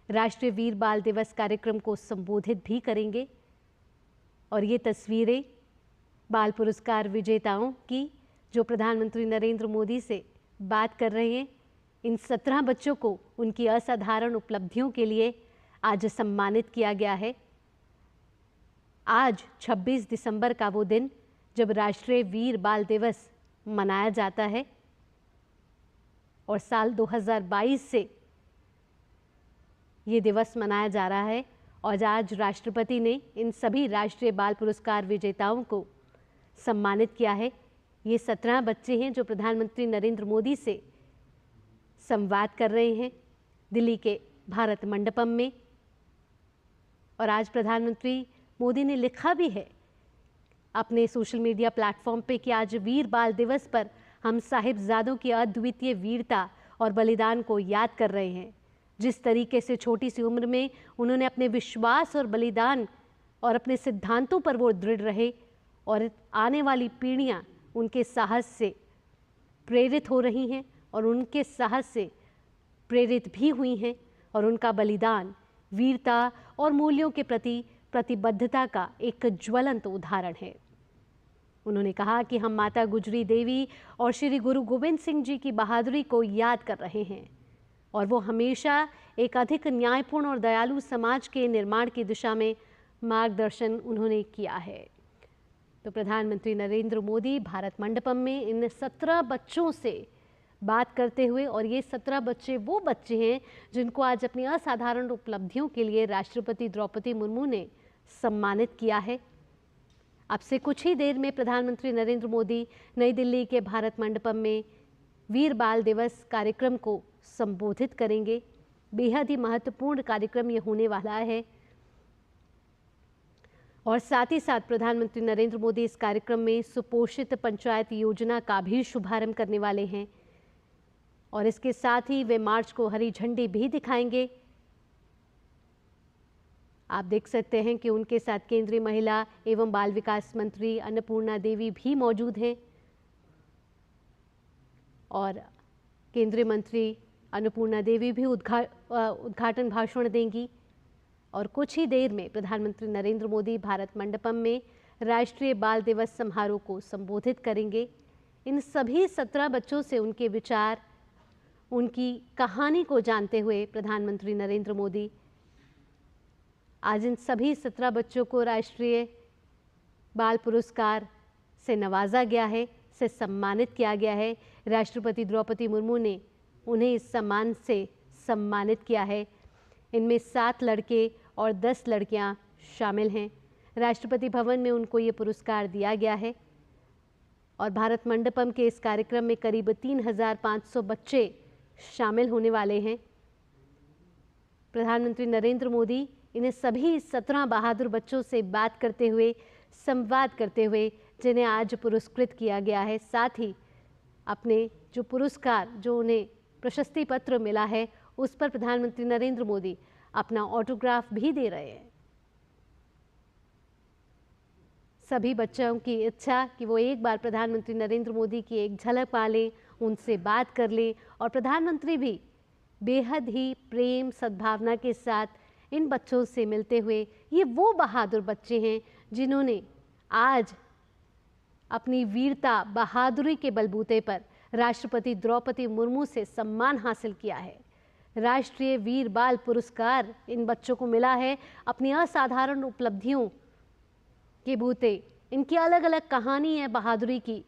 राष्ट्रीय वीर बाल दिवस कार्यक्रम को संबोधित भी करेंगे। और ये तस्वीरें बाल पुरस्कार विजेताओं की जो प्रधानमंत्री नरेंद्र मोदी से बात कर रहे हैं। इन 17 बच्चों को उनकी असाधारण उपलब्धियों के लिए आज सम्मानित किया गया है। आज 26 दिसंबर का वो दिन जब राष्ट्रीय वीर बाल दिवस मनाया जाता है और साल 2022 से ये दिवस मनाया जा रहा है। और आज राष्ट्रपति ने इन सभी राष्ट्रीय बाल पुरस्कार विजेताओं को सम्मानित किया है। ये 17 बच्चे हैं जो प्रधानमंत्री नरेंद्र मोदी से संवाद कर रहे हैं दिल्ली के भारत मंडपम में। और आज प्रधानमंत्री मोदी ने लिखा भी है अपने सोशल मीडिया प्लेटफॉर्म पे कि आज वीर बाल दिवस पर हम साहिबजादों की अद्वितीय वीरता और बलिदान को याद कर रहे हैं। जिस तरीके से छोटी सी उम्र में उन्होंने अपने विश्वास और बलिदान और अपने सिद्धांतों पर वो दृढ़ रहे और आने वाली पीढ़ियां उनके साहस से प्रेरित हो रही हैं और उनके साहस से प्रेरित भी हुई हैं। और उनका बलिदान वीरता और मूल्यों के प्रति प्रतिबद्धता का एक ज्वलंत उदाहरण है। उन्होंने कहा कि हम माता गुजरी देवी और श्री गुरु गोविंद सिंह जी की बहादुरी को याद कर रहे हैं और वो हमेशा एक अधिक न्यायपूर्ण और दयालु समाज के निर्माण की दिशा में मार्गदर्शन उन्होंने किया है। तो प्रधानमंत्री नरेंद्र मोदी भारत मंडपम में इन 17 बच्चों से बात करते हुए, और ये 17 बच्चे वो बच्चे हैं जिनको आज अपनी असाधारण उपलब्धियों के लिए राष्ट्रपति द्रौपदी मुर्मू ने सम्मानित किया है। अब से कुछ ही देर में प्रधानमंत्री नरेंद्र मोदी नई दिल्ली के भारत मंडपम में वीर बाल दिवस कार्यक्रम को संबोधित करेंगे। बेहद ही महत्वपूर्ण कार्यक्रम ये होने वाला है। और साथ ही साथ प्रधानमंत्री नरेंद्र मोदी इस कार्यक्रम में सुपोषित पंचायत योजना का भी शुभारंभ करने वाले हैं और इसके साथ ही वे मार्च को हरी झंडी भी दिखाएंगे। आप देख सकते हैं कि उनके साथ केंद्रीय महिला एवं बाल विकास मंत्री अन्नपूर्णा देवी भी मौजूद हैं और केंद्रीय मंत्री अन्नपूर्णा देवी भी उद्घाटन भाषण देंगी। और कुछ ही देर में प्रधानमंत्री नरेंद्र मोदी भारत मंडपम में राष्ट्रीय बाल दिवस समारोह को संबोधित करेंगे। इन सभी 17 बच्चों से उनके विचार, उनकी कहानी को जानते हुए प्रधानमंत्री नरेंद्र मोदी आज इन सभी 17 बच्चों को राष्ट्रीय बाल पुरस्कार से नवाजा गया है, से सम्मानित किया गया है। राष्ट्रपति द्रौपदी मुर्मू ने उन्हें इस सम्मान से सम्मानित किया है। इनमें 7 लड़के और 10 लड़कियां शामिल हैं। राष्ट्रपति भवन में उनको ये पुरस्कार दिया गया है और भारत मंडपम के इस कार्यक्रम में करीब 3500 बच्चे शामिल होने वाले हैं। प्रधानमंत्री नरेंद्र मोदी इन्हें सभी 17 बहादुर बच्चों से बात करते हुए, संवाद करते हुए, जिन्हें आज पुरस्कृत किया गया है, साथ ही अपने जो पुरस्कार, जो उन्हें प्रशस्ति पत्र मिला है, उस पर प्रधानमंत्री नरेंद्र मोदी अपना ऑटोग्राफ भी दे रहे हैं। सभी बच्चों की इच्छा कि वो एक बार प्रधानमंत्री नरेंद्र मोदी की एक झलक पा लें, उनसे बात कर लें और प्रधानमंत्री भी बेहद ही प्रेम सद्भावना के साथ इन बच्चों से मिलते हुए, ये वो बहादुर बच्चे हैं जिन्होंने आज अपनी वीरता, बहादुरी के बलबूते पर राष्ट्रपति द्रौपदी मुर्मू से सम्मान हासिल किया है। राष्ट्रीय वीर बाल पुरस्कार इन बच्चों को मिला है अपनी असाधारण उपलब्धियों के बूते। इनकी अलग अलग कहानी है बहादुरी की,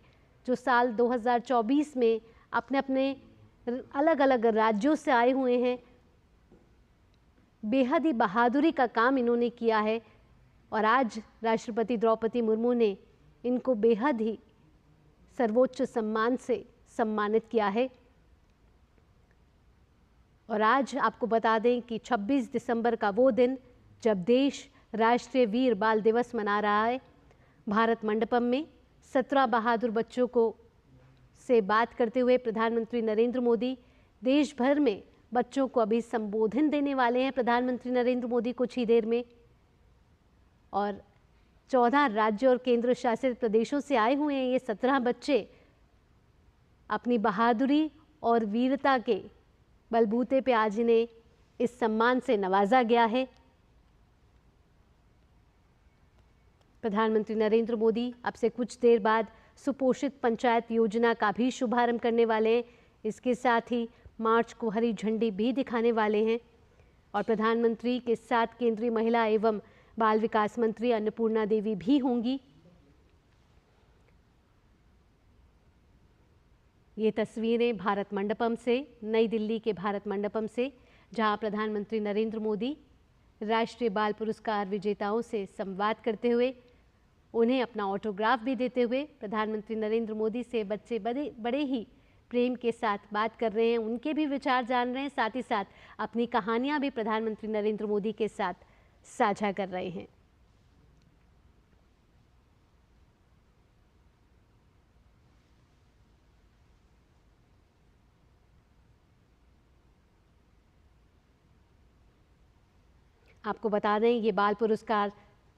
जो साल 2024 में अपने अपने अलग अलग राज्यों से आए हुए हैं। बेहद ही बहादुरी का काम इन्होंने किया है और आज राष्ट्रपति द्रौपदी मुर्मू ने इनको बेहद ही सर्वोच्च सम्मान से सम्मानित किया है। और आज आपको बता दें कि 26 दिसंबर का वो दिन जब देश राष्ट्रीय वीर बाल दिवस मना रहा है। भारत मंडपम में 17 बहादुर बच्चों को से बात करते हुए प्रधानमंत्री नरेंद्र मोदी देश भर में बच्चों को अभी संबोधन देने वाले हैं। प्रधानमंत्री नरेंद्र मोदी कुछ ही देर में, और 14 राज्य और केंद्र शासित प्रदेशों से आए हुए हैं ये 17 बच्चे अपनी बहादुरी और वीरता के बलबूते पे आज इन्हें इस सम्मान से नवाजा गया है। प्रधानमंत्री नरेंद्र मोदी अब से कुछ देर बाद सुपोषित पंचायत योजना का भी शुभारंभ करने वाले हैं। इसके साथ ही मार्च को हरी झंडी भी दिखाने वाले हैं और प्रधानमंत्री के साथ केंद्रीय महिला एवं बाल विकास मंत्री अन्नपूर्णा देवी भी होंगी। ये तस्वीरें भारत मंडपम से, नई दिल्ली के भारत मंडपम से, जहां प्रधानमंत्री नरेंद्र मोदी राष्ट्रीय बाल पुरस्कार विजेताओं से संवाद करते हुए, उन्हें अपना ऑटोग्राफ भी देते हुए प्रधानमंत्री नरेंद्र मोदी से बच्चे बड़े ही प्रेम के साथ बात कर रहे हैं, उनके भी विचार जान रहे हैं, साथ ही साथ अपनी कहानियां भी प्रधानमंत्री नरेंद्र मोदी के साथ साझा कर रहे हैं। आपको बता दें, ये बाल पुरस्कार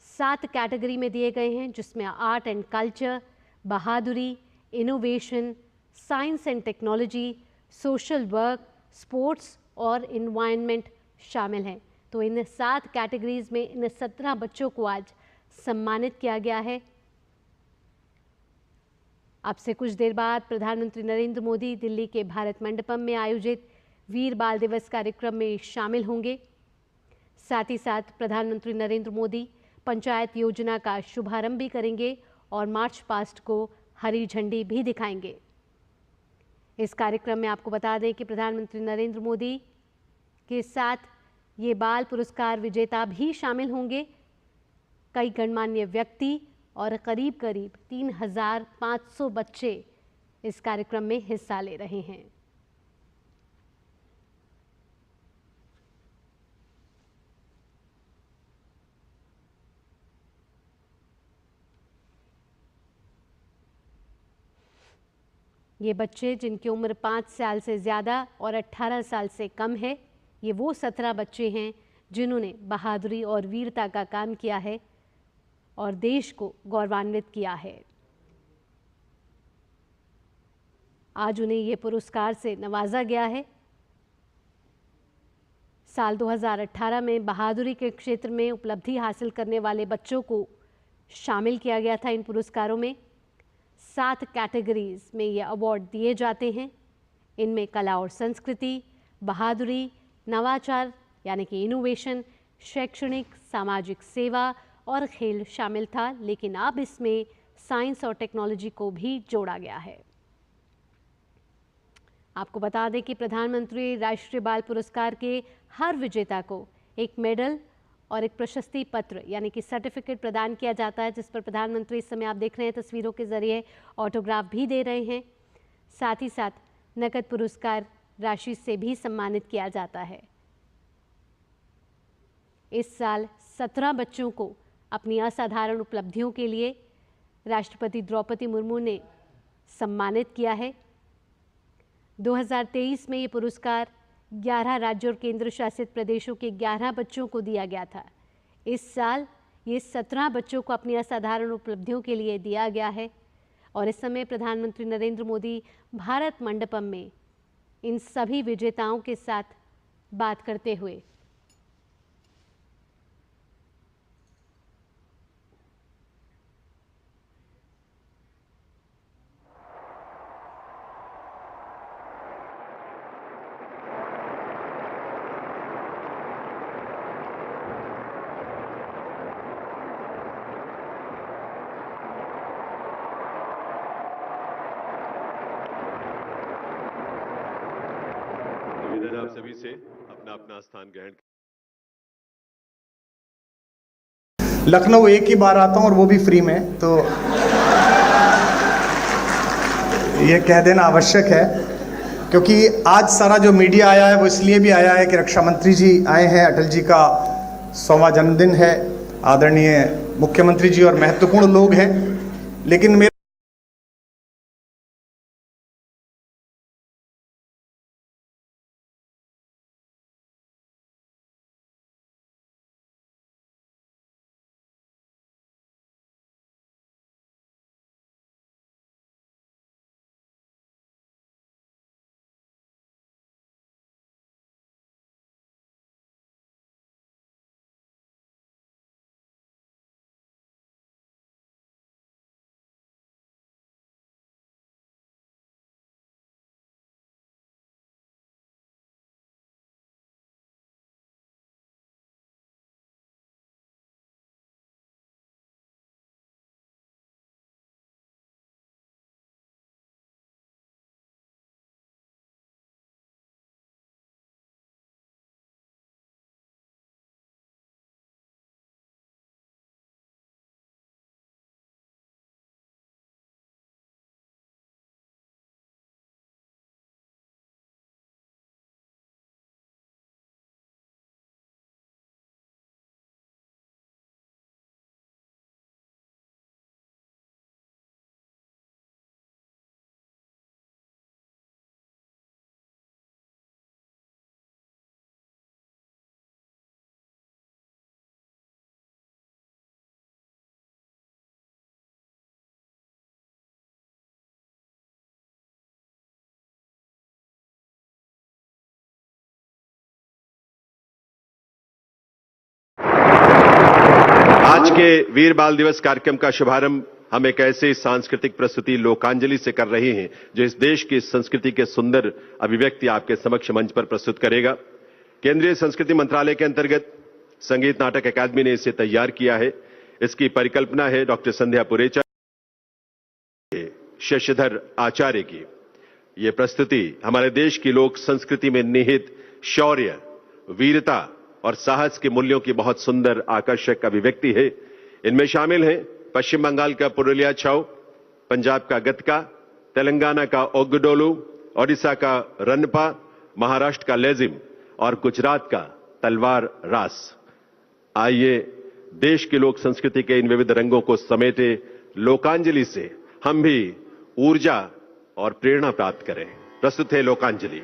7 कैटेगरी में दिए गए हैं, जिसमें आर्ट एंड कल्चर, बहादुरी, innovation, science and technology, social work, sports और इन्वायरमेंट शामिल हैं। तो इन 7 कैटेगरीज में इन 17 बच्चों को आज सम्मानित किया गया है। अब से कुछ देर बाद प्रधानमंत्री नरेंद्र मोदी दिल्ली के भारत मंडपम में आयोजित वीर बाल दिवस कार्यक्रम में शामिल होंगे। साथ ही साथ प्रधानमंत्री नरेंद्र मोदी पंचायत योजना का शुभारंभ भी करेंगे और मार्च पास्ट को हरी झंडी भी दिखाएंगे। इस कार्यक्रम में आपको बता दें कि प्रधानमंत्री नरेंद्र मोदी के साथ ये बाल पुरस्कार विजेता भी शामिल होंगे। कई गणमान्य व्यक्ति और करीब 3,500 बच्चे इस कार्यक्रम में हिस्सा ले रहे हैं। ये बच्चे जिनकी उम्र 5 साल से ज़्यादा और 18 साल से कम है, ये वो 17 बच्चे हैं जिन्होंने बहादुरी और वीरता का काम किया है और देश को गौरवान्वित किया है। आज उन्हें ये पुरस्कार से नवाजा गया है। साल 2018 में बहादुरी के क्षेत्र में उपलब्धि हासिल करने वाले बच्चों को शामिल किया गया था इन पुरस्कारों में। 7 कैटेगरीज में ये अवार्ड दिए जाते हैं। इनमें कला और संस्कृति, बहादुरी, नवाचार यानी कि इनोवेशन, शैक्षणिक, सामाजिक सेवा और खेल शामिल था, लेकिन अब इसमें साइंस और टेक्नोलॉजी को भी जोड़ा गया है। आपको बता दें कि प्रधानमंत्री राष्ट्रीय बाल पुरस्कार के हर विजेता को एक मेडल और एक प्रशस्ति पत्र यानी कि सर्टिफिकेट प्रदान किया जाता है, जिस पर प्रधानमंत्री इस समय आप देख रहे हैं तस्वीरों के जरिए ऑटोग्राफ भी दे रहे हैं। साथ ही साथ नकद पुरस्कार राशि से भी सम्मानित किया जाता है। इस साल 17 बच्चों को अपनी असाधारण उपलब्धियों के लिए राष्ट्रपति द्रौपदी मुर्मू ने सम्मानित किया है। 2023 में ये पुरस्कार 11 राज्यों और केंद्र शासित प्रदेशों के 11 बच्चों को दिया गया था। इस साल ये 17 बच्चों को अपनी असाधारण उपलब्धियों के लिए दिया गया है और इस समय प्रधानमंत्री नरेंद्र मोदी भारत मंडपम में इन सभी विजेताओं के साथ बात करते हुए आप सभी से अपना अपना स्थान ग्रहण। लखनऊ एक ही बार आता हूं और वो भी फ्री में, तो ये कह देना आवश्यक है क्योंकि आज सारा जो मीडिया आया है वो इसलिए भी आया है कि रक्षा मंत्री जी आए हैं, अटल जी का 100वां जन्मदिन है, आदरणीय मुख्यमंत्री जी और महत्वपूर्ण लोग हैं, लेकिन मेरे के वीर बाल दिवस कार्यक्रम का शुभारंभ हम एक ऐसे सांस्कृतिक प्रस्तुति लोकांजलि से कर रहे हैं जो इस देश की संस्कृति के सुंदर अभिव्यक्ति आपके समक्ष मंच पर प्रस्तुत करेगा। केंद्रीय संस्कृति मंत्रालय के अंतर्गत संगीत नाटक अकादमी ने इसे तैयार किया है। इसकी परिकल्पना है डॉक्टर संध्या पुरेचा, शशधर आचार्य की। ये प्रस्तुति हमारे देश की लोक संस्कृति में निहित शौर्य, वीरता और साहस के मूल्यों की बहुत सुंदर आकर्षक अभिव्यक्ति है। इनमें शामिल हैं पश्चिम बंगाल का पुरुलिया छाऊ, पंजाब का गतका, तेलंगाना का ओग्गडोलू, ओडिशा का रनपा, महाराष्ट्र का लेजिम और गुजरात का तलवार रास। आइए देश की लोक संस्कृति के इन विविध रंगों को समेटे लोकांजलि से हम भी ऊर्जा और प्रेरणा प्राप्त करें। प्रस्तुत है लोकांजलि।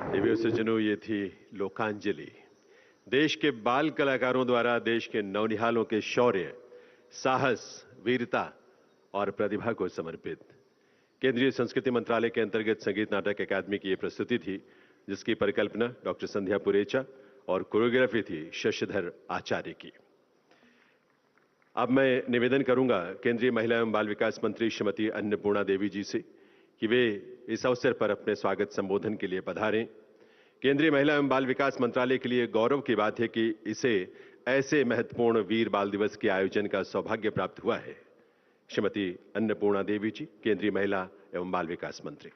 देवियों सज्जनों, ये थी लोकांजलि, देश के बाल कलाकारों द्वारा देश के नौनिहालों के शौर्य, साहस, वीरता और प्रतिभा को समर्पित। केंद्रीय संस्कृति मंत्रालय के अंतर्गत संगीत नाटक अकादमी की यह प्रस्तुति थी, जिसकी परिकल्पना डॉक्टर संध्या पुरेचा और कोरियोग्राफी थी शशिधर आचार्य की। अब मैं निवेदन करूंगा केंद्रीय महिला एवं बाल विकास मंत्री श्रीमती अन्नपूर्णा देवी जी से कि वे इस अवसर पर अपने स्वागत संबोधन के लिए पधारें। केंद्रीय महिला एवं बाल विकास मंत्रालय के लिए गौरव की बात है कि इसे ऐसे महत्वपूर्ण वीर बाल दिवस के आयोजन का सौभाग्य प्राप्त हुआ है। श्रीमती अन्नपूर्णा देवी जी, केंद्रीय महिला एवं बाल विकास मंत्री।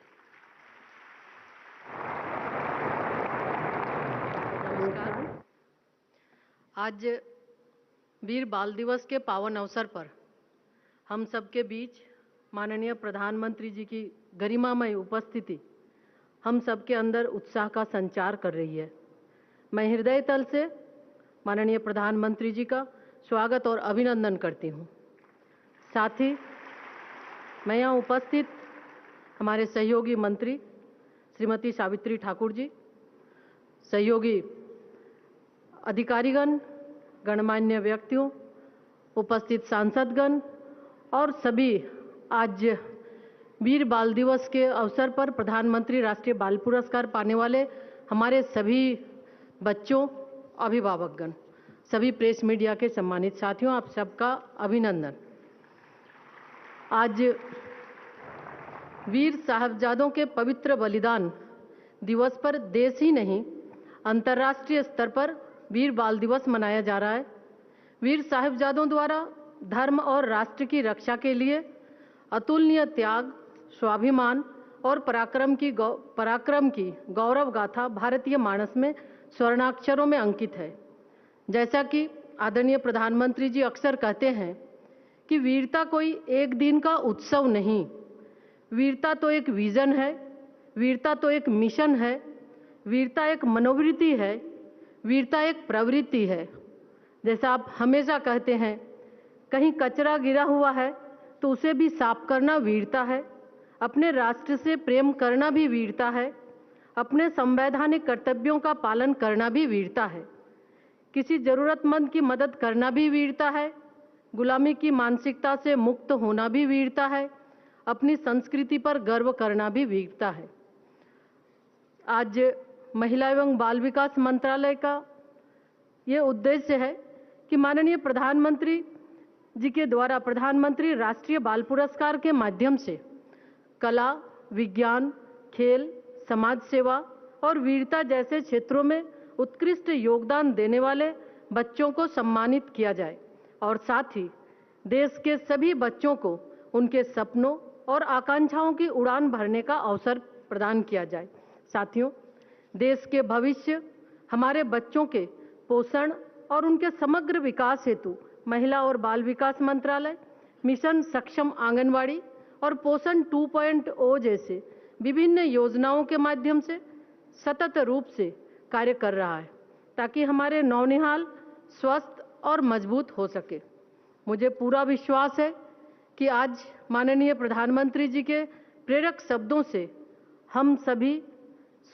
नमस्कार। आज वीर बाल दिवस के पावन अवसर पर हम सबके बीच माननीय प्रधानमंत्री जी की गरिमामय उपस्थिति हम सबके अंदर उत्साह का संचार कर रही है। मैं हृदय तल से माननीय प्रधानमंत्री जी का स्वागत और अभिनंदन करती हूँ। साथ ही मैं यहाँ उपस्थित हमारे सहयोगी मंत्री श्रीमती सावित्री ठाकुर जी, सहयोगी अधिकारीगण, गणमान्य व्यक्तियों, उपस्थित सांसदगण और सभी आज वीर बाल दिवस के अवसर पर प्रधानमंत्री राष्ट्रीय बाल पुरस्कार पाने वाले हमारे सभी बच्चों, अभिभावकगण, सभी प्रेस मीडिया के सम्मानित साथियों, आप सबका अभिनंदन। आज वीर साहबजादों के पवित्र बलिदान दिवस पर देश ही नहीं अंतर्राष्ट्रीय स्तर पर वीर बाल दिवस मनाया जा रहा है। वीर साहबजादों द्वारा धर्म और राष्ट्र की रक्षा के लिए अतुलनीय त्याग, स्वाभिमान और पराक्रम की गौरव गाथा भारतीय मानस में स्वर्णाक्षरों में अंकित है। जैसा कि आदरणीय प्रधानमंत्री जी अक्सर कहते हैं कि वीरता कोई एक दिन का उत्सव नहीं, वीरता तो एक विजन है, वीरता तो एक मिशन है, वीरता एक मनोवृत्ति है, वीरता एक प्रवृत्ति है। जैसा आप हमेशा कहते हैं, कहीं कचरा गिरा हुआ है तो उसे भी साफ करना वीरता है, अपने राष्ट्र से प्रेम करना भी वीरता है, अपने संवैधानिक कर्तव्यों का पालन करना भी वीरता है, किसी जरूरतमंद की मदद करना भी वीरता है, गुलामी की मानसिकता से मुक्त होना भी वीरता है, अपनी संस्कृति पर गर्व करना भी वीरता है। आज महिला एवं बाल विकास मंत्रालय का ये उद्देश्य है कि माननीय प्रधानमंत्री जी के द्वारा प्रधानमंत्री राष्ट्रीय बाल पुरस्कार के माध्यम से कला, विज्ञान, खेल, समाज सेवा और वीरता जैसे क्षेत्रों में उत्कृष्ट योगदान देने वाले बच्चों को सम्मानित किया जाए और साथ ही देश के सभी बच्चों को उनके सपनों और आकांक्षाओं की उड़ान भरने का अवसर प्रदान किया जाए। साथियों, देश के भविष्य हमारे बच्चों के पोषण और उनके समग्र विकास हेतु महिला और बाल विकास मंत्रालय मिशन सक्षम आंगनवाड़ी और पोषण 2.0 जैसे विभिन्न योजनाओं के माध्यम से सतत रूप से कार्य कर रहा है ताकि हमारे नौनिहाल स्वस्थ और मजबूत हो सके। मुझे पूरा विश्वास है कि आज माननीय प्रधानमंत्री जी के प्रेरक शब्दों से हम सभी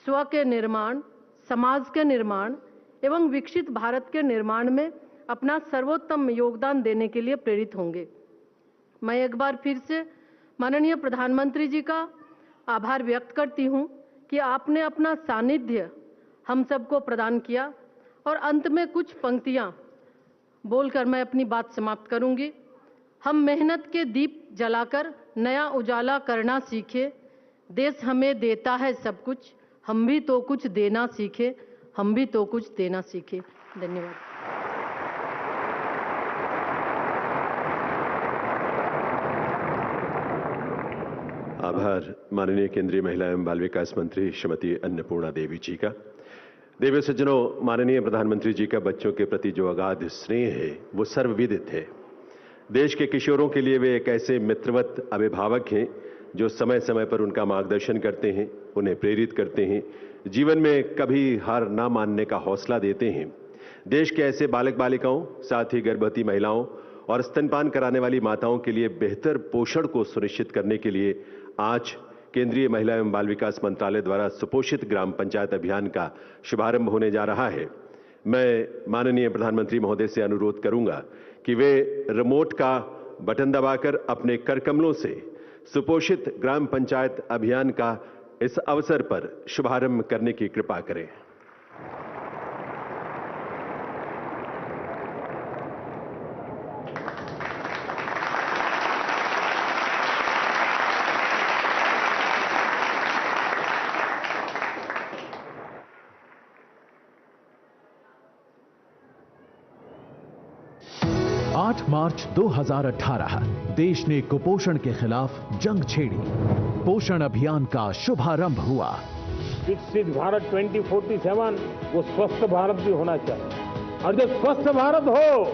स्व के निर्माण, समाज के निर्माण एवं विकसित भारत के निर्माण में अपना सर्वोत्तम योगदान देने के लिए प्रेरित होंगे। मैं एक बार फिर से माननीय प्रधानमंत्री जी का आभार व्यक्त करती हूं कि आपने अपना सानिध्य हम सबको प्रदान किया। और अंत में कुछ पंक्तियां बोलकर मैं अपनी बात समाप्त करूंगी। हम मेहनत के दीप जलाकर नया उजाला करना सीखे, देश हमें देता है सब कुछ, हम भी तो कुछ देना सीखे, हम भी तो कुछ देना सीखे। धन्यवाद। आभार माननीय केंद्रीय महिला एवं बाल विकास मंत्री श्रीमती अन्नपूर्णा देवी जी का। देवी सज्जनों, माननीय प्रधानमंत्री जी का बच्चों के प्रति जो अगाध स्नेह है वो सर्वविदित है। देश के किशोरों के लिए वे एक ऐसे मित्रवत अभिभावक हैं जो समय समय पर उनका मार्गदर्शन करते हैं, उन्हें प्रेरित करते हैं, जीवन में कभी हार ना मानने का हौसला देते हैं। देश के ऐसे बालक बालिकाओं, साथ ही गर्भवती महिलाओं और स्तनपान कराने वाली माताओं के लिए बेहतर पोषण को सुनिश्चित करने के लिए आज केंद्रीय महिला एवं बाल विकास मंत्रालय द्वारा सुपोषित ग्राम पंचायत अभियान का शुभारंभ होने जा रहा है। मैं माननीय प्रधानमंत्री महोदय से अनुरोध करूंगा कि वे रिमोट का बटन दबाकर अपने कर कमलों से सुपोषित ग्राम पंचायत अभियान का इस अवसर पर शुभारंभ करने की कृपा करें। मार्च 2018 देश ने कुपोषण के खिलाफ जंग छेड़ी। पोषण अभियान का शुभारंभ हुआ। विकसित भारत 2047 वो स्वस्थ भारत भी होना चाहिए, और जब स्वस्थ भारत हो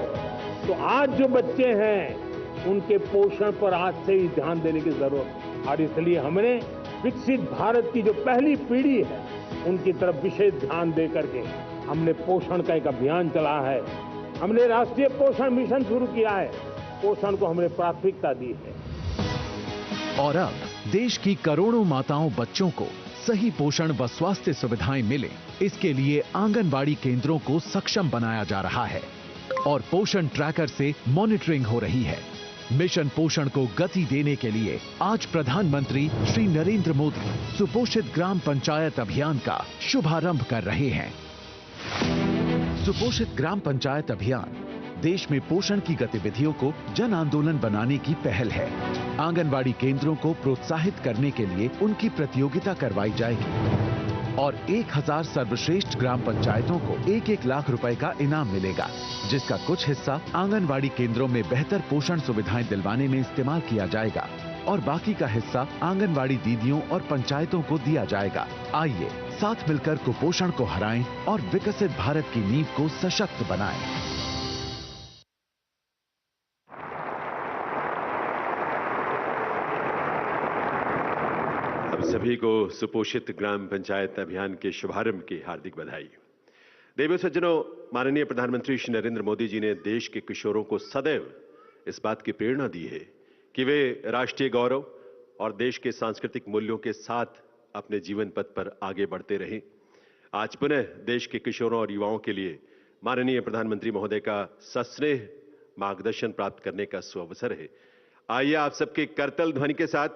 तो आज जो बच्चे हैं उनके पोषण पर आज से ही ध्यान देने की जरूरत है। और इसलिए हमने विकसित भारत की जो पहली पीढ़ी है उनकी तरफ विशेष ध्यान दे करके हमने पोषण का एक अभियान चला है। हमने राष्ट्रीय पोषण मिशन शुरू किया है। पोषण को हमने प्राथमिकता दी है। और अब देश की करोड़ों माताओं बच्चों को सही पोषण व स्वास्थ्य सुविधाएं मिले, इसके लिए आंगनबाड़ी केंद्रों को सक्षम बनाया जा रहा है और पोषण ट्रैकर से मॉनिटरिंग हो रही है। मिशन पोषण को गति देने के लिए आज प्रधानमंत्री श्री नरेंद्र मोदी सुपोषित ग्राम पंचायत अभियान का शुभारंभ कर रहे हैं। सुपोषित ग्राम पंचायत अभियान देश में पोषण की गतिविधियों को जन आंदोलन बनाने की पहल है। आंगनबाड़ी केंद्रों को प्रोत्साहित करने के लिए उनकी प्रतियोगिता करवाई जाएगी और 1000 सर्वश्रेष्ठ ग्राम पंचायतों को 1-1 लाख रुपए का इनाम मिलेगा, जिसका कुछ हिस्सा आंगनबाड़ी केंद्रों में बेहतर पोषण सुविधाएं दिलवाने में इस्तेमाल किया जाएगा और बाकी का हिस्सा आंगनबाड़ी दीदियों और पंचायतों को दिया जाएगा। आइए साथ मिलकर कुपोषण को हराएं और विकसित भारत की नींव को सशक्त बनाएं। अब सभी को सुपोषित ग्राम पंचायत अभियान के शुभारंभ की हार्दिक बधाई। देवियों सज्जनों, माननीय प्रधानमंत्री श्री नरेंद्र मोदी जी ने देश के किशोरों को सदैव इस बात की प्रेरणा दी है कि वे राष्ट्रीय गौरव और देश के सांस्कृतिक मूल्यों के साथ अपने जीवन पथ पर आगे बढ़ते रहें। आज पुनः देश के किशोरों और युवाओं के लिए माननीय प्रधानमंत्री महोदय का सस्नेह मार्गदर्शन प्राप्त करने का सुअवसर है। आइए आप सबके करतल ध्वनि के साथ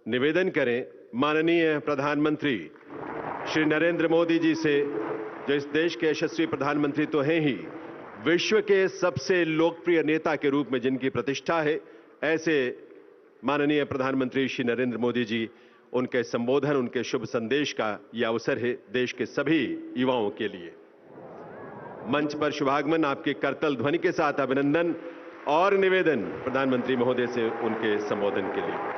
निवेदन करें माननीय प्रधानमंत्री श्री नरेंद्र मोदी जी से, जो इस देश के यशस्वी प्रधानमंत्री तो हैं ही, विश्व के सबसे लोकप्रिय नेता के रूप में जिनकी प्रतिष्ठा है, ऐसे माननीय प्रधानमंत्री श्री नरेंद्र मोदी जी, उनके संबोधन, उनके शुभ संदेश का यह अवसर है देश के सभी युवाओं के लिए। मंच पर शुभागमन, आपके करतल ध्वनि के साथ अभिनंदन और निवेदन प्रधानमंत्री महोदय से उनके संबोधन के लिए।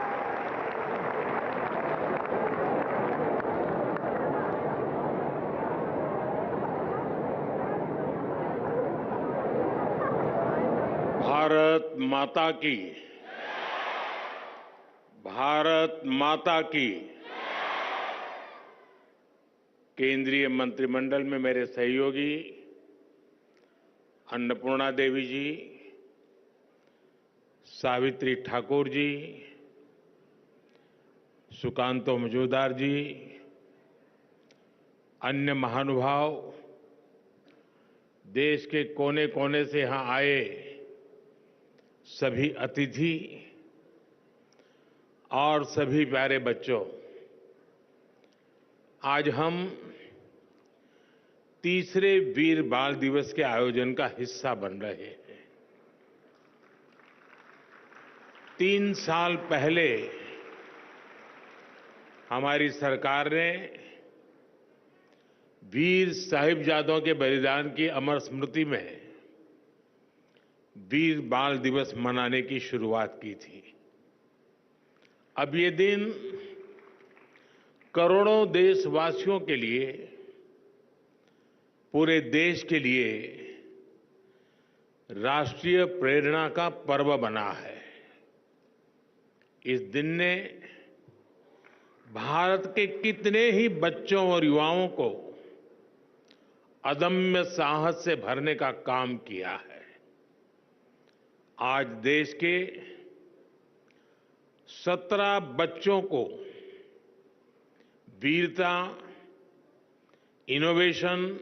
भारत माता की, भारत माता की। केंद्रीय मंत्रिमंडल में मेरे सहयोगी अन्नपूर्णा देवी जी, सावित्री ठाकुर जी, सुकांतो मजूमदार जी, अन्य महानुभाव, देश के कोने कोने से यहां आए सभी अतिथि और सभी प्यारे बच्चों, आज हम तीसरे वीर बाल दिवस के आयोजन का हिस्सा बन रहे हैं। 3 साल पहले हमारी सरकार ने वीर साहिबजादों के बलिदान की अमर स्मृति में वीर बाल दिवस मनाने की शुरुआत की थी। अब ये दिन करोड़ों देशवासियों के लिए, पूरे देश के लिए राष्ट्रीय प्रेरणा का पर्व बना है। इस दिन ने भारत के कितने ही बच्चों और युवाओं को अदम्य साहस से भरने का काम किया है। आज देश के 17 बच्चों को वीरता, इनोवेशन,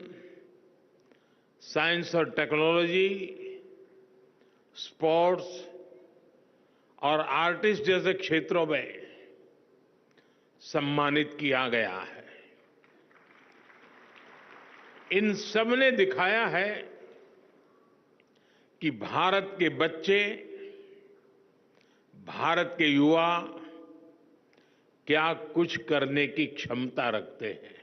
साइंस और टेक्नोलॉजी, स्पोर्ट्स और आर्टिस्ट जैसे क्षेत्रों में सम्मानित किया गया है। इन सब ने दिखाया है कि भारत के बच्चे, भारत के युवा क्या कुछ करने की क्षमता रखते हैं।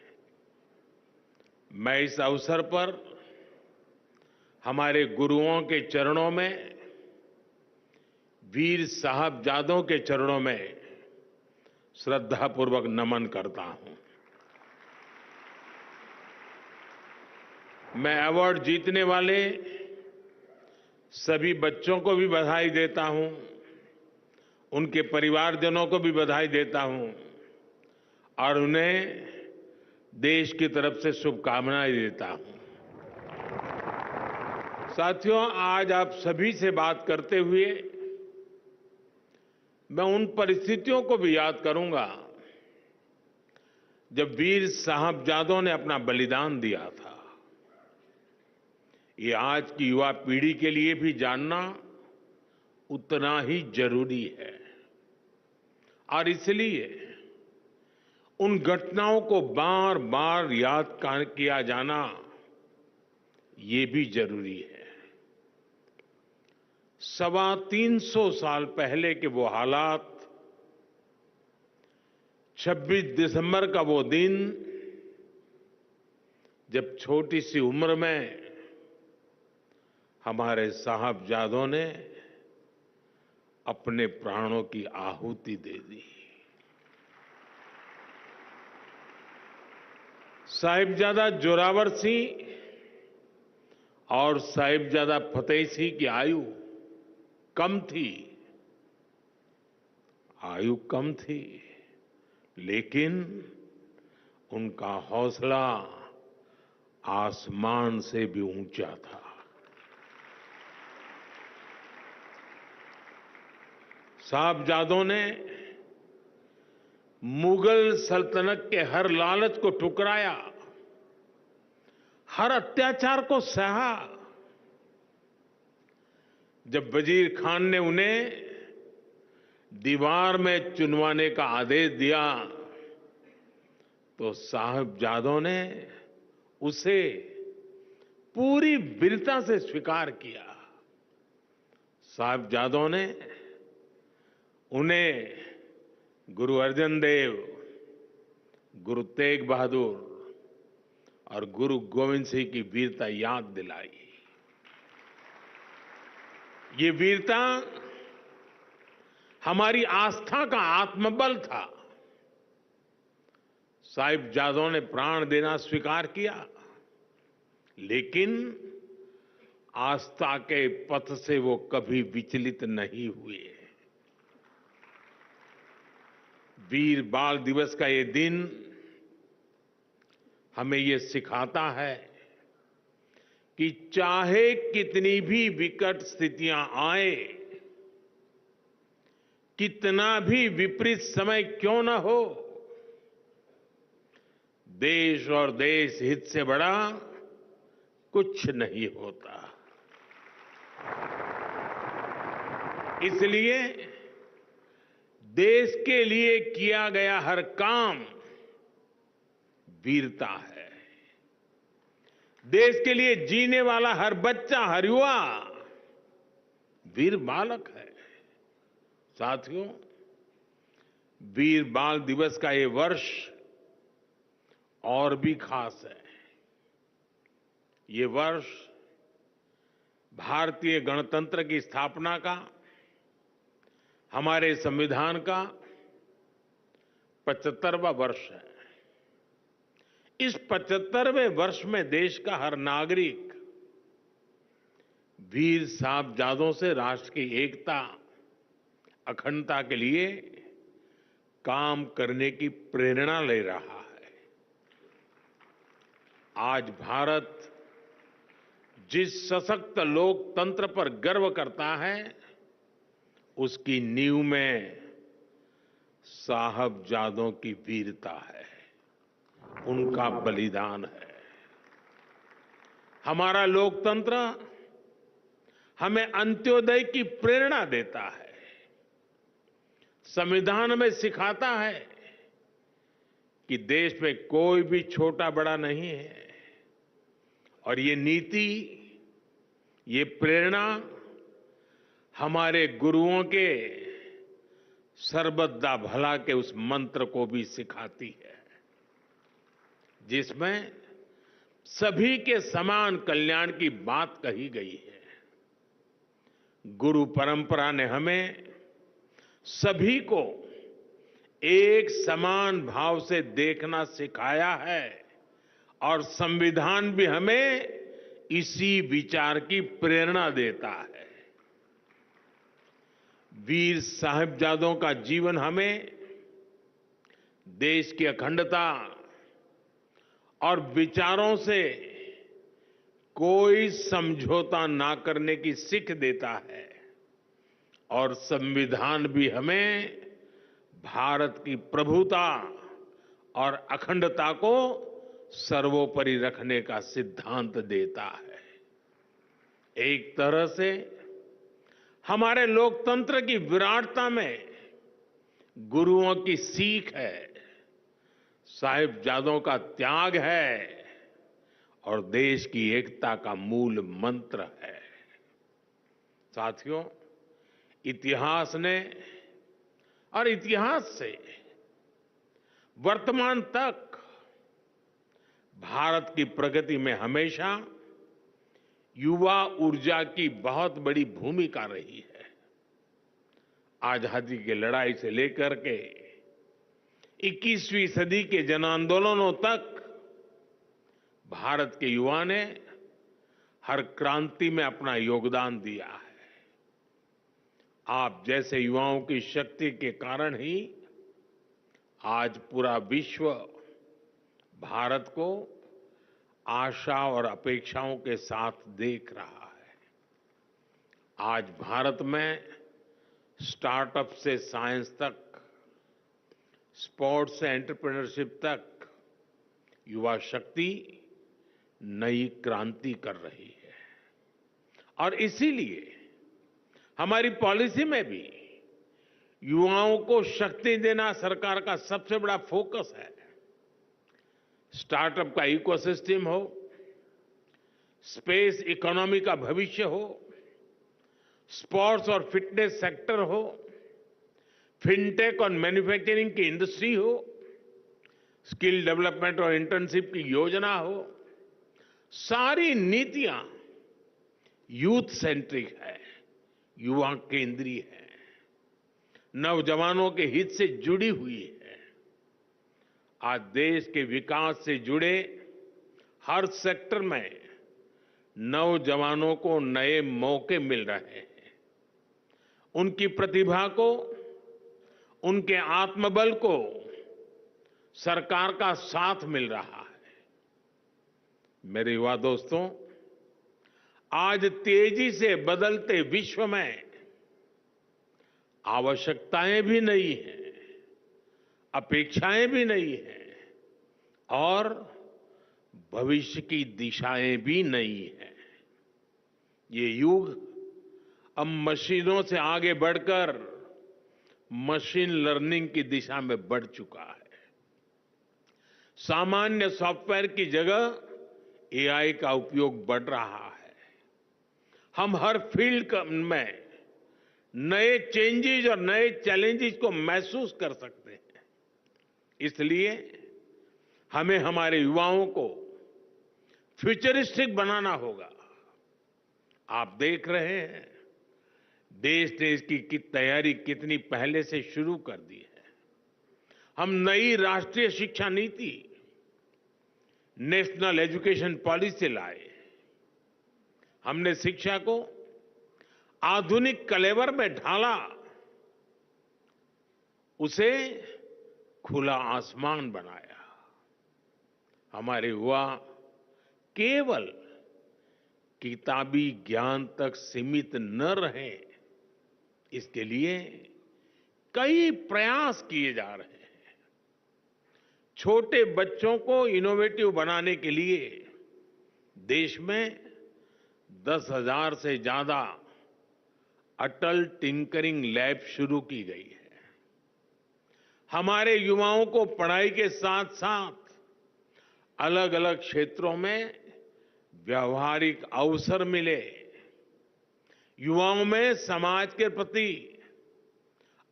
मैं इस अवसर पर हमारे गुरुओं के चरणों में, वीर साहबजादों के चरणों में श्रद्धापूर्वक नमन करता हूं। मैं अवार्ड जीतने वाले सभी बच्चों को भी बधाई देता हूं, उनके परिवारजनों को भी बधाई देता हूं और उन्हें देश की तरफ से शुभकामनाएं देता हूं। साथियों, आज आप सभी से बात करते हुए मैं उन परिस्थितियों को भी याद करूंगा जब वीर साहबजादों ने अपना बलिदान दिया था। ये आज की युवा पीढ़ी के लिए भी जानना उतना ही जरूरी है और इसलिए उन घटनाओं को बार बार याद किया जाना ये भी जरूरी है। 325 साल पहले के वो हालात, 26 दिसंबर का वो दिन जब छोटी सी उम्र में हमारे साहबजादों ने अपने प्राणों की आहुति दे दी। साहिबजादा जोरावर सिंह और साहिबजादा फतेह सिंह की आयु कम थी, लेकिन उनका हौसला आसमान से भी ऊंचा था। साहबजादों ने मुगल सल्तनत के हर लालच को ठुकराया, हर अत्याचार को सहा। जब वजीर खान ने उन्हें दीवार में चुनवाने का आदेश दिया तो साहबजादों ने उसे पूरी वीरता से स्वीकार किया। साहबजादों ने उन्हें गुरु अर्जन देव, गुरु तेग बहादुर और गुरु गोविंद सिंह की वीरता याद दिलाई। ये वीरता हमारी आस्था का आत्मबल था। साहिबजादों ने प्राण देना स्वीकार किया, लेकिन आस्था के पथ से वो कभी विचलित नहीं हुए। वीर बाल दिवस का ये दिन हमें ये सिखाता है कि चाहे कितनी भी विकट स्थितियां आए, कितना भी विपरीत समय क्यों न हो, देश और देश हित से बड़ा कुछ नहीं होता। इसलिए देश के लिए किया गया हर काम वीरता है। देश के लिए जीने वाला हर बच्चा, हर युवा वीर बालक है। साथियों, वीर बाल दिवस का ये वर्ष और भी खास है। ये वर्ष भारतीय गणतंत्र की स्थापना का, हमारे संविधान का 75वां वर्ष है। इस 75वें वर्ष में देश का हर नागरिक वीर साहबजादों से राष्ट्र की एकता, अखंडता के लिए काम करने की प्रेरणा ले रहा है। आज भारत जिस सशक्त लोकतंत्र पर गर्व करता है, उसकी नींव में साहबजादों की वीरता है। उनका बलिदान है। हमारा लोकतंत्र हमें अंत्योदय की प्रेरणा देता है। संविधान में सिखाता है कि देश में कोई भी छोटा बड़ा नहीं है और ये नीति, ये प्रेरणा हमारे गुरुओं के सर्वदा भला के उस मंत्र को भी सिखाती है, जिसमें सभी के समान कल्याण की बात कही गई है। गुरु परंपरा ने हमें सभी को एक समान भाव से देखना सिखाया है और संविधान भी हमें इसी विचार की प्रेरणा देता है। वीर साहिबजादों का जीवन हमें देश की अखंडता और विचारों से कोई समझौता ना करने की सीख देता है और संविधान भी हमें भारत की प्रभुता और अखंडता को सर्वोपरि रखने का सिद्धांत देता है। एक तरह से हमारे लोकतंत्र की विराटता में गुरुओं की सीख है, साहिबजादों का त्याग है और देश की एकता का मूल मंत्र है। साथियों, इतिहास ने और इतिहास से वर्तमान तक भारत की प्रगति में हमेशा युवा ऊर्जा की बहुत बड़ी भूमिका रही है। आजादी की लड़ाई से लेकर के 21वीं सदी के जन आंदोलनों तक भारत के युवा ने हर क्रांति में अपना योगदान दिया है। आप जैसे युवाओं की शक्ति के कारण ही आज पूरा विश्व भारत को आशा और अपेक्षाओं के साथ देख रहा है। आज भारत में स्टार्टअप से साइंस तक, स्पोर्ट्स से एंटरप्रेन्योरशिप तक युवा शक्ति नई क्रांति कर रही है और इसीलिए हमारी पॉलिसी में भी युवाओं को शक्ति देना सरकार का सबसे बड़ा फोकस है। स्टार्टअप का इकोसिस्टम हो, स्पेस इकोनॉमी का भविष्य हो, स्पोर्ट्स और फिटनेस सेक्टर हो, फिनटेक और मैन्युफैक्चरिंग की इंडस्ट्री हो, स्किल डेवलपमेंट और इंटर्नशिप की योजना हो, सारी नीतियां यूथ सेंट्रिक है, युवा केंद्रीय है, नौजवानों के हित से जुड़ी हुई है। आज देश के विकास से जुड़े हर सेक्टर में नौजवानों को नए मौके मिल रहे हैं। उनकी प्रतिभा को, उनके आत्मबल को सरकार का साथ मिल रहा है। मेरे युवा दोस्तों, आज तेजी से बदलते विश्व में आवश्यकताएं भी नई हैं, अपेक्षाएं भी नई हैं और भविष्य की दिशाएं भी नई हैं। ये युग अब मशीनों से आगे बढ़कर मशीन लर्निंग की दिशा में बढ़ चुका है। सामान्य सॉफ्टवेयर की जगह एआई का उपयोग बढ़ रहा है। हम हर फील्ड में नए चेंजेस और नए चैलेंजेस को महसूस कर सकते हैं। इसलिए हमें हमारे युवाओं को फ्यूचरिस्टिक बनाना होगा। आप देख रहे हैं देश ने इसकी तैयारी कितनी पहले से शुरू कर दी है। हम नई राष्ट्रीय शिक्षा नीति, नेशनल एजुकेशन पॉलिसी लाए। हमने शिक्षा को आधुनिक कलेवर में ढाला, उसे खुला आसमान बनाया। हमारे युवा केवल किताबी ज्ञान तक सीमित न रहे, इसके लिए कई प्रयास किए जा रहे हैं। छोटे बच्चों को इनोवेटिव बनाने के लिए देश में 10,000 से ज्यादा अटल टिंकरिंग लैब शुरू की गई है। हमारे युवाओं को पढ़ाई के साथ साथ अलग अलग क्षेत्रों में व्यावहारिक अवसर मिले, युवाओं में समाज के प्रति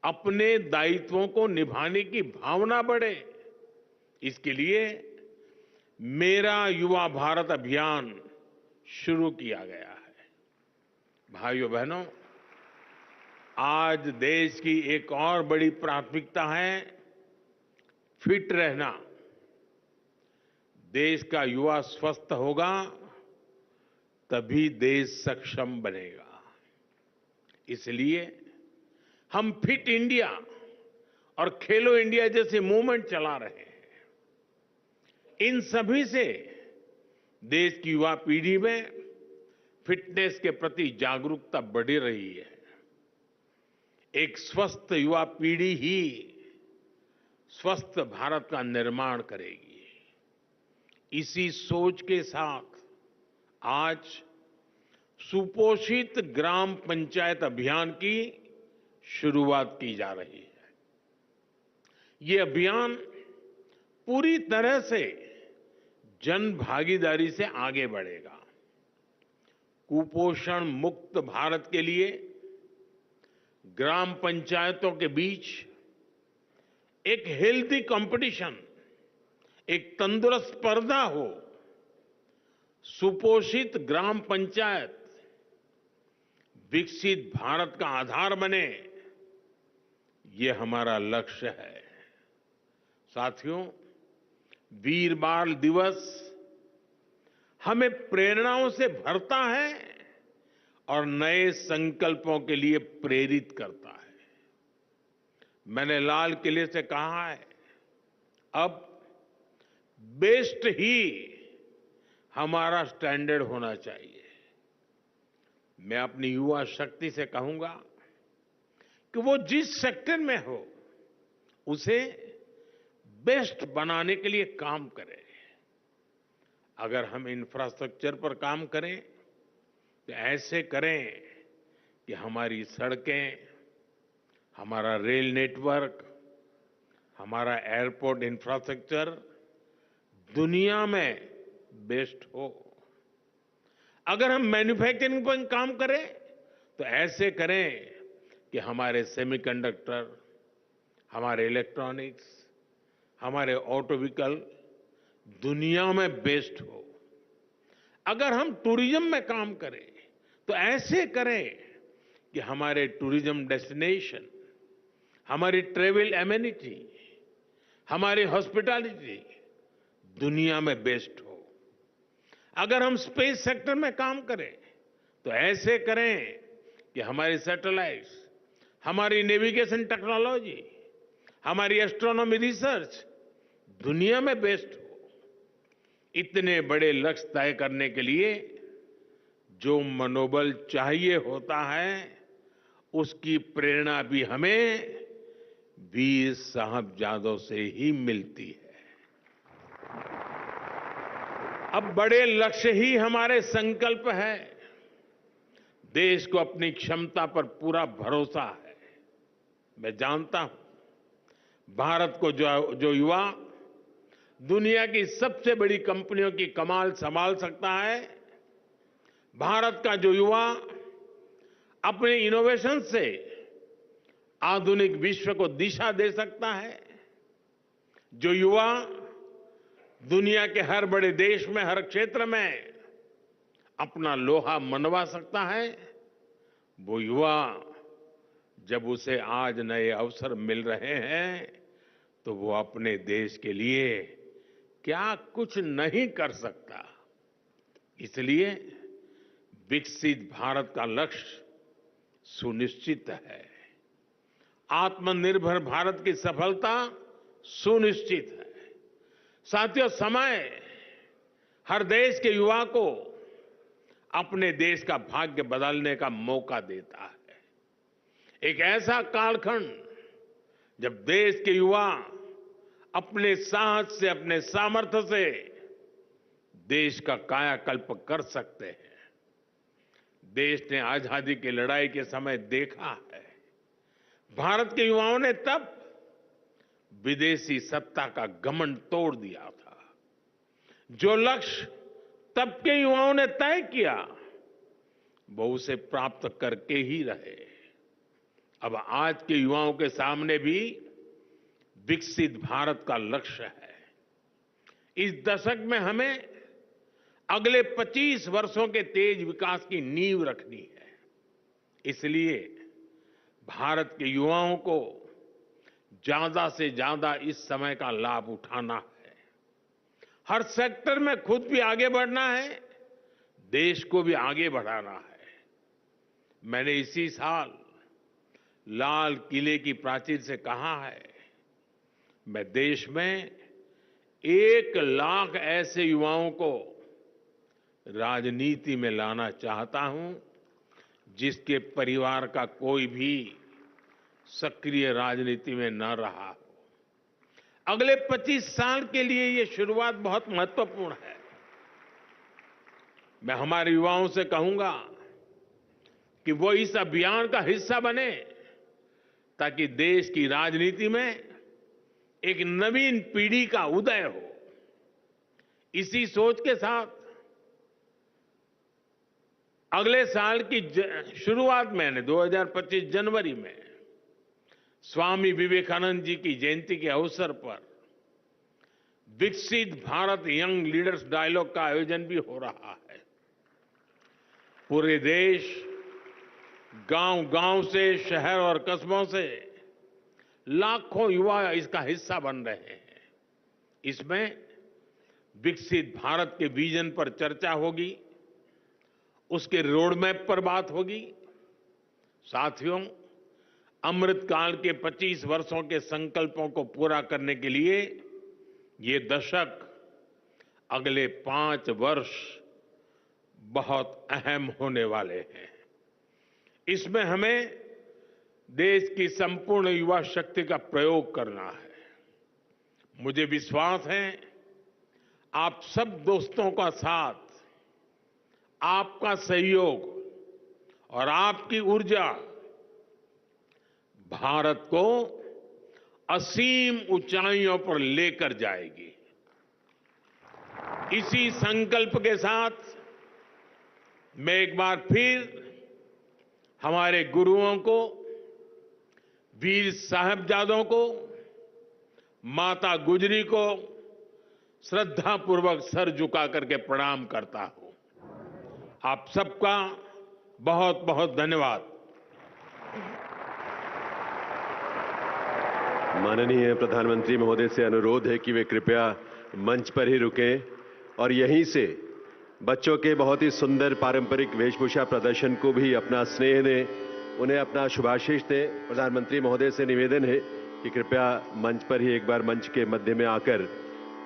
अपने दायित्वों को निभाने की भावना बढ़े, इसके लिए मेरा युवा भारत अभियान शुरू किया गया है। भाइयों बहनों, आज देश की एक और बड़ी प्राथमिकता है फिट रहना। देश का युवा स्वस्थ होगा तभी देश सक्षम बनेगा। इसलिए हम फिट इंडिया और खेलो इंडिया जैसे मूवमेंट चला रहे हैं। इन सभी से देश की युवा पीढ़ी में फिटनेस के प्रति जागरूकता बढ़ रही है। एक स्वस्थ युवा पीढ़ी ही स्वस्थ भारत का निर्माण करेगी। इसी सोच के साथ आज सुपोषित ग्राम पंचायत अभियान की शुरुआत की जा रही है। ये अभियान पूरी तरह से जन भागीदारी से आगे बढ़ेगा। कुपोषण मुक्त भारत के लिए ग्राम पंचायतों के बीच एक हेल्दी कंपटीशन, एक तंदुरुस्त स्पर्धा हो। सुपोषित ग्राम पंचायत विकसित भारत का आधार बने, ये हमारा लक्ष्य है। साथियों, वीर बाल दिवस हमें प्रेरणाओं से भरता है और नए संकल्पों के लिए प्रेरित करता है। मैंने लाल किले से कहा है, अब बेस्ट ही हमारा स्टैंडर्ड होना चाहिए। मैं अपनी युवा शक्ति से कहूंगा कि वो जिस सेक्टर में हो उसे बेस्ट बनाने के लिए काम करें। अगर हम इंफ्रास्ट्रक्चर पर काम करें तो ऐसे करें कि हमारी सड़कें, हमारा रेल नेटवर्क, हमारा एयरपोर्ट इंफ्रास्ट्रक्चर दुनिया में बेस्ट हो। अगर हम मैन्युफैक्चरिंग पर काम करें तो ऐसे करें कि हमारे सेमीकंडक्टर, हमारे इलेक्ट्रॉनिक्स, हमारे ऑटो व्हीकल दुनिया में बेस्ट हो। अगर हम टूरिज्म में काम करें तो ऐसे करें कि हमारे टूरिज्म डेस्टिनेशन, हमारी ट्रेवल एमेनिटी, हमारी हॉस्पिटैलिटी दुनिया में बेस्ट हो। अगर हम स्पेस सेक्टर में काम करें तो ऐसे करें कि हमारी सैटेलाइट्स, हमारी नेविगेशन टेक्नोलॉजी, हमारी एस्ट्रोनॉमी रिसर्च दुनिया में बेस्ट हो। इतने बड़े लक्ष्य तय करने के लिए जो मनोबल चाहिए होता है, उसकी प्रेरणा भी हमें वीर साहबजादों से ही मिलती है। अब बड़े लक्ष्य ही हमारे संकल्प है। देश को अपनी क्षमता पर पूरा भरोसा है। मैं जानता हूं भारत को जो युवा दुनिया की सबसे बड़ी कंपनियों की कमाल संभाल सकता है, भारत का जो युवा अपने इनोवेशन से आधुनिक विश्व को दिशा दे सकता है, जो युवा दुनिया के हर बड़े देश में, हर क्षेत्र में अपना लोहा मनवा सकता है, वो युवा जब उसे आज नए अवसर मिल रहे हैं तो वो अपने देश के लिए क्या कुछ नहीं कर सकता। इसलिए विकसित भारत का लक्ष्य सुनिश्चित है। आत्मनिर्भर भारत की सफलता सुनिश्चित है। साथियों, समय हर देश के युवा को अपने देश का भाग्य बदलने का मौका देता है। एक ऐसा कालखंड जब देश के युवा अपने साहस से, अपने सामर्थ्य से देश का कायाकल्प कर सकते हैं। देश ने आजादी की लड़ाई के समय देखा है, भारत के युवाओं ने तब विदेशी सत्ता का घमंड तोड़ दिया था। जो लक्ष्य तब के युवाओं ने तय किया, वो उसे प्राप्त करके ही रहे। अब आज के युवाओं के सामने भी विकसित भारत का लक्ष्य है। इस दशक में हमें अगले 25 वर्षों के तेज विकास की नींव रखनी है। इसलिए भारत के युवाओं को ज्यादा से ज्यादा इस समय का लाभ उठाना है। हर सेक्टर में खुद भी आगे बढ़ना है, देश को भी आगे बढ़ाना है। मैंने इसी साल लाल किले की प्राचीर से कहा है, मैं देश में 1 लाख ऐसे युवाओं को राजनीति में लाना चाहता हूं जिसके परिवार का कोई भी सक्रिय राजनीति में न रहा हो। अगले 25 साल के लिए ये शुरुआत बहुत महत्वपूर्ण है। मैं हमारे युवाओं से कहूंगा कि वो इस अभियान का हिस्सा बने, ताकि देश की राजनीति में एक नवीन पीढ़ी का उदय हो। इसी सोच के साथ अगले साल की शुरुआत मैंने 2025 जनवरी में स्वामी विवेकानंद जी की जयंती के अवसर पर विकसित भारत यंग लीडर्स डायलॉग का आयोजन भी हो रहा है। पूरे देश गांव-गांव से, शहर और कस्बों से लाखों युवा इसका हिस्सा बन रहे हैं। इसमें विकसित भारत के विजन पर चर्चा होगी, उसके रोडमैप पर बात होगी। साथियों, अमृतकाल के 25 वर्षों के संकल्पों को पूरा करने के लिए ये दशक, अगले 5 वर्ष बहुत अहम होने वाले हैं। इसमें हमें देश की संपूर्ण युवा शक्ति का प्रयोग करना है। मुझे विश्वास है आप सब दोस्तों का साथ, आपका सहयोग और आपकी ऊर्जा भारत को असीम ऊंचाइयों पर लेकर जाएगी। इसी संकल्प के साथ मैं एक बार फिर हमारे गुरुओं को, वीर साहिबजादों को, माता गुजरी को श्रद्धापूर्वक सर झुका करके प्रणाम करता हूं। आप सबका बहुत बहुत धन्यवाद। माननीय प्रधानमंत्री महोदय से अनुरोध है कि वे कृपया मंच पर ही रुकें और यहीं से बच्चों के बहुत ही सुंदर पारंपरिक वेशभूषा प्रदर्शन को भी अपना स्नेह दें, उन्हें अपना शुभाशीष दें। प्रधानमंत्री महोदय से निवेदन है कि कृपया मंच पर ही एक बार मंच के मध्य में आकर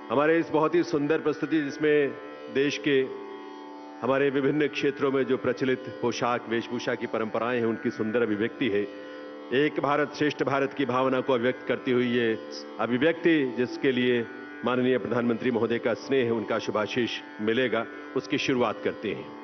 हमारे इस बहुत ही सुंदर प्रस्तुति, जिसमें देश के हमारे विभिन्न क्षेत्रों में जो प्रचलित पोशाक वेशभूषा की परंपराएं हैं, उनकी सुंदर अभिव्यक्ति है। एक भारत श्रेष्ठ भारत की भावना को अभिव्यक्त करती हुई ये अभिव्यक्ति, जिसके लिए माननीय प्रधानमंत्री महोदय का स्नेह, उनका शुभाशीष मिलेगा, उसकी शुरुआत करते हैं।